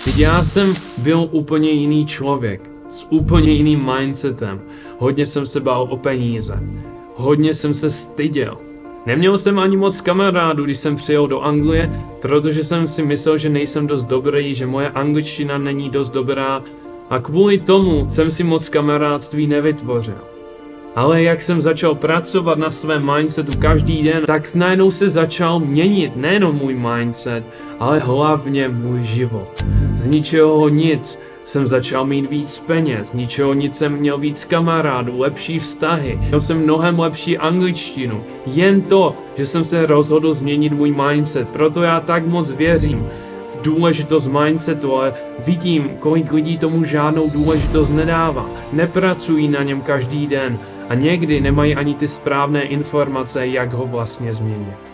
Teď já jsem byl úplně jiný člověk, s úplně jiným mindsetem. Hodně jsem se bál o peníze. Hodně jsem se styděl. Neměl jsem ani moc kamarádů, když jsem přijel do Anglie, protože jsem si myslel, že nejsem dost dobrý, že moje angličtina není dost dobrá a kvůli tomu jsem si moc kamarádství nevytvořil. Ale jak jsem začal pracovat na svém mindsetu každý den, tak najednou se začal měnit nejenom můj mindset, ale hlavně můj život. Z ničeho nic jsem začal mít víc peněz, z ničeho nic jsem měl víc kamarádů, lepší vztahy, měl jsem mnohem lepší angličtinu. Jen to, že jsem se rozhodl změnit můj mindset, proto já tak moc věřím v důležitost mindsetu, ale vidím, kolik lidí tomu žádnou důležitost nedává. Nepracují na něm každý den a někdy nemají ani ty správné informace, jak ho vlastně změnit.